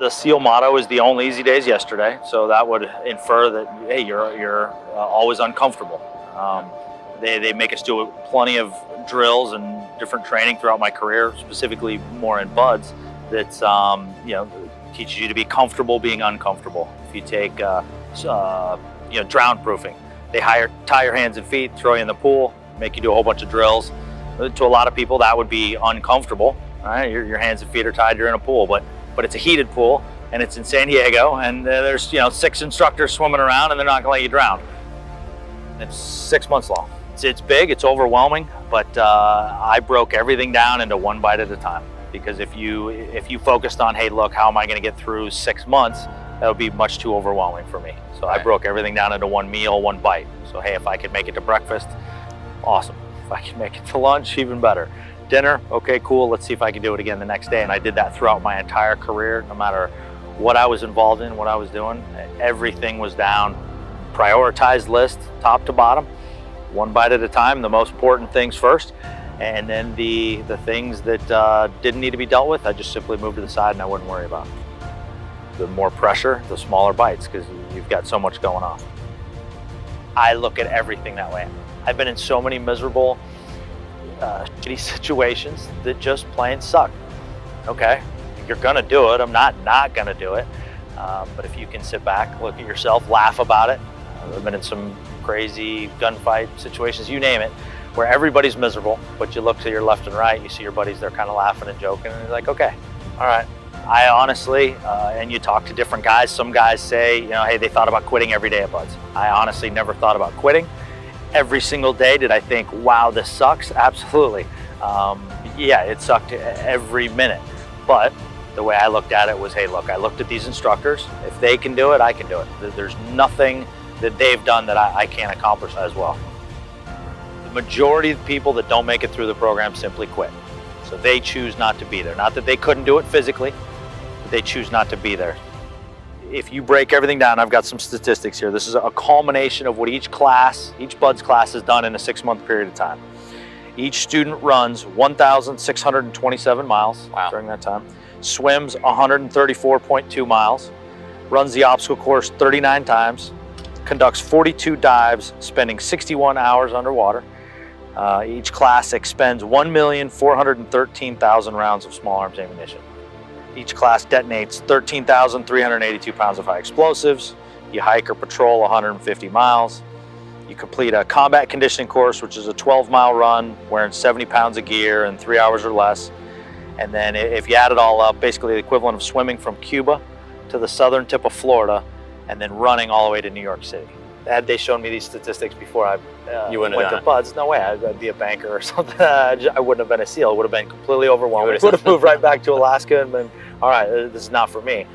The SEAL motto is the only easy days yesterday, so that would infer that, hey, you're always uncomfortable. They make us do plenty of drills and different training throughout my career, specifically more in buds, that's teaches you to be comfortable being uncomfortable. If you take drown proofing, they tie your hands and feet, throw you in the pool, make you do a whole bunch of drills. To a lot of people, that would be uncomfortable. Right? Your hands and feet are tied, you're in a pool, but it's a heated pool and it's in San Diego, and there's 6 instructors swimming around and they're not gonna let you drown. It's 6 months long. It's big, it's overwhelming, but I broke everything down into one bite at a time. Because if you focused on, hey, look, how am I gonna get through 6 months, that would be much too overwhelming for me. So I broke everything down into one meal, one bite. So hey, if I could make it to breakfast, awesome. If I can make it to lunch, even better. Dinner, okay, cool, let's see if I can do it again the next day. And I did that throughout my entire career, no matter what I was involved in, what I was doing. Everything was down, prioritized list, top to bottom, one bite at a time, the most important things first. And then the things that didn't need to be dealt with, I just simply moved to the side and I wouldn't worry about. The more pressure, the smaller bites, because you've got so much going on. I look at everything that way. I've been in so many miserable, shitty situations that just plain suck. Okay, you're gonna do it. I'm not gonna do it. But if you can sit back, look at yourself, laugh about it. I've been in some crazy gunfight situations, you name it, where everybody's miserable, but you look to your left and right, you see your buddies, they're kind of laughing and joking, and you're like, okay, all right. I honestly, and you talk to different guys, some guys say, hey, they thought about quitting every day at Buds. I honestly never thought about quitting. Every single day, did I think, wow, this sucks? Absolutely. Yeah, it sucked every minute. But the way I looked at it was, hey, look, I looked at these instructors. If they can do it, I can do it. There's nothing that they've done that I can't accomplish as well. The majority of the people that don't make it through the program simply quit. So they choose not to be there. Not that they couldn't do it physically, but they choose not to be there. If you break everything down, I've got some statistics here. This is a culmination of what each Buds class has done in a 6-month period of time. Each student runs 1,627 miles during that time, swims 134.2 miles, runs the obstacle course 39 times, conducts 42 dives, spending 61 hours underwater. Each class expends 1,413,000 rounds of small arms ammunition. Each class detonates 13,382 pounds of high explosives. You hike or patrol 150 miles. You complete a combat conditioning course, which is a 12-mile run, wearing 70 pounds of gear in 3 hours or less. And then if you add it all up, basically the equivalent of swimming from Cuba to the southern tip of Florida and then running all the way to New York City. Had they shown me these statistics before I went to Buds, no way, I'd be a banker or something. I wouldn't have been a SEAL. It would have been completely overwhelming. I would have moved right back to Alaska and been, all right, this is not for me.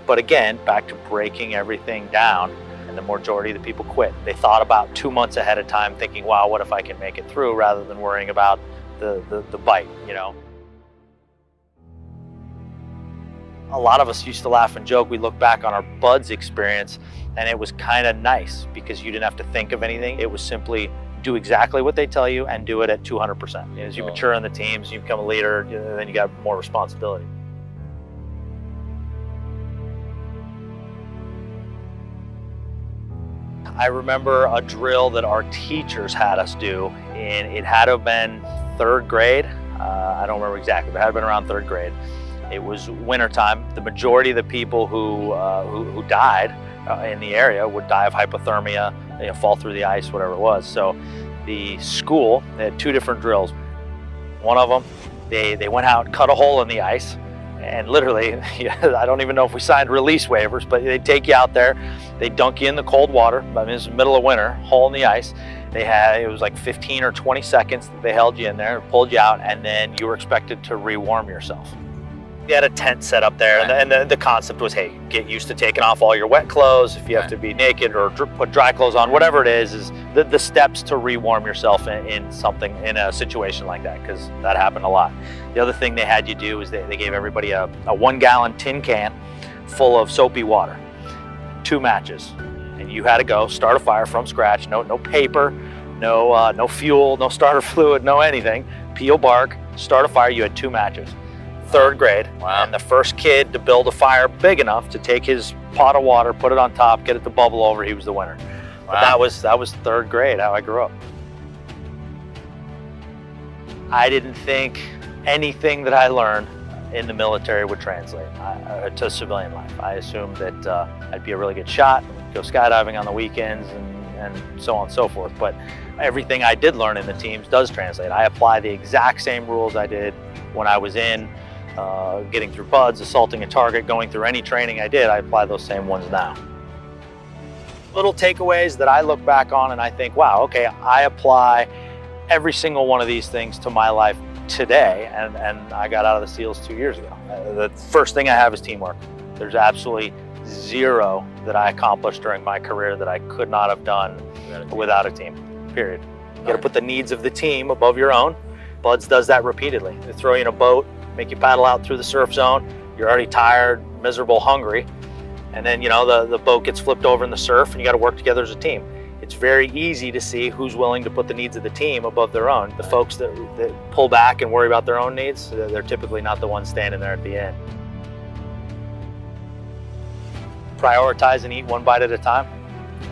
But again, back to breaking everything down, and the majority of the people quit. They thought about 2 months ahead of time thinking, wow, what if I can make it through, rather than worrying about the bite, A lot of us used to laugh and joke. We look back on our Buds experience and it was kind of nice because you didn't have to think of anything. It was simply do exactly what they tell you and do it at 200%. As you mature in the teams, you become a leader, then you got more responsibility. I remember a drill that our teachers had us do, and it had to have been 3rd grade. I don't remember exactly, but it had been around 3rd grade. It was wintertime. The majority of the people who died in the area would die of hypothermia, fall through the ice, whatever it was. So the school, they had 2 different drills. One of them, they went out, cut a hole in the ice, and literally, I don't even know if we signed release waivers, but they take you out there, they dunk you in the cold water. I mean, it's the middle of winter, hole in the ice. It was like 15 or 20 seconds that they held you in there, pulled you out, and then you were expected to rewarm yourself. You had a tent set up there, and the concept was, hey, get used to taking off all your wet clothes. If you have to be naked or put dry clothes on, whatever it is the steps to rewarm yourself in a situation like that, because that happened a lot. The other thing they had you do is they gave everybody a 1-gallon tin can full of soapy water, 2 matches, and you had to go start a fire from scratch. No paper, no fuel, no starter fluid, no anything. Peel bark, start a fire. You had 2 matches. third grade. Wow. And the first kid to build a fire big enough to take his pot of water, put it on top, get it to bubble over, he was the winner. Wow. But that was third grade, how I grew up. I didn't think anything that I learned in the military would translate to civilian life. I assumed that I'd be a really good shot, go skydiving on the weekends, and so on and so forth. But everything I did learn in the teams does translate. I apply the exact same rules I did when I was in, getting through PUDs, assaulting a target, going through any training I did. I apply those same ones now. Little takeaways that I look back on and I think, wow, okay, I apply every single one of these things to my life today, and I got out of the SEALs 2 years ago. The first thing I have is teamwork. There's absolutely zero that I accomplished during my career that I could not have done without a team, period. You gotta put the needs of the team above your own. BUDS does that repeatedly. They throw you in a boat, make you paddle out through the surf zone. You're already tired, miserable, hungry. And then, you know, the boat gets flipped over in the surf and you gotta work together as a team. It's very easy to see who's willing to put the needs of the team above their own. The folks that pull back and worry about their own needs, they're typically not the ones standing there at the end. Prioritize and eat one bite at a time.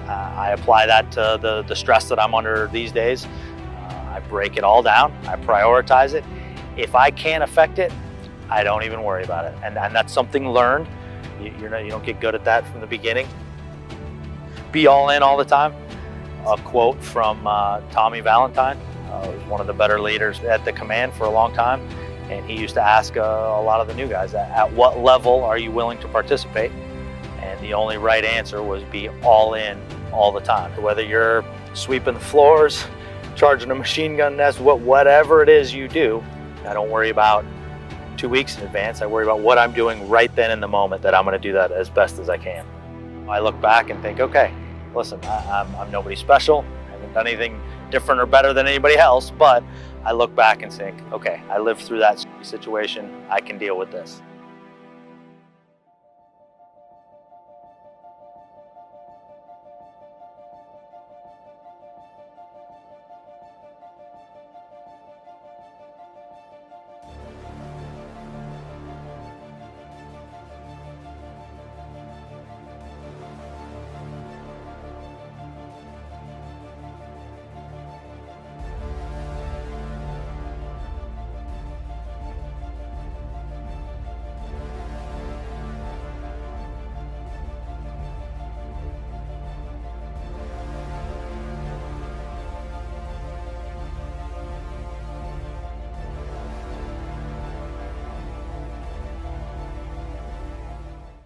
I apply that to the stress that I'm under these days. I break it all down, I prioritize it. If I can't affect it, I don't even worry about it. And that's something learned. You don't get good at that from the beginning. Be all in all the time. A quote from Tommy Valentine, who's one of the better leaders at the command for a long time. And he used to ask a lot of the new guys, at what level are you willing to participate? And the only right answer was be all in all the time. Whether you're sweeping the floors, charging a machine gun nest, whatever it is you do, I don't worry about 2 weeks in advance. I worry about what I'm doing right then in the moment, that I'm gonna do that as best as I can. I look back and think, okay, listen, I'm nobody special. I haven't done anything different or better than anybody else, but I look back and think, okay, I lived through that situation. I can deal with this.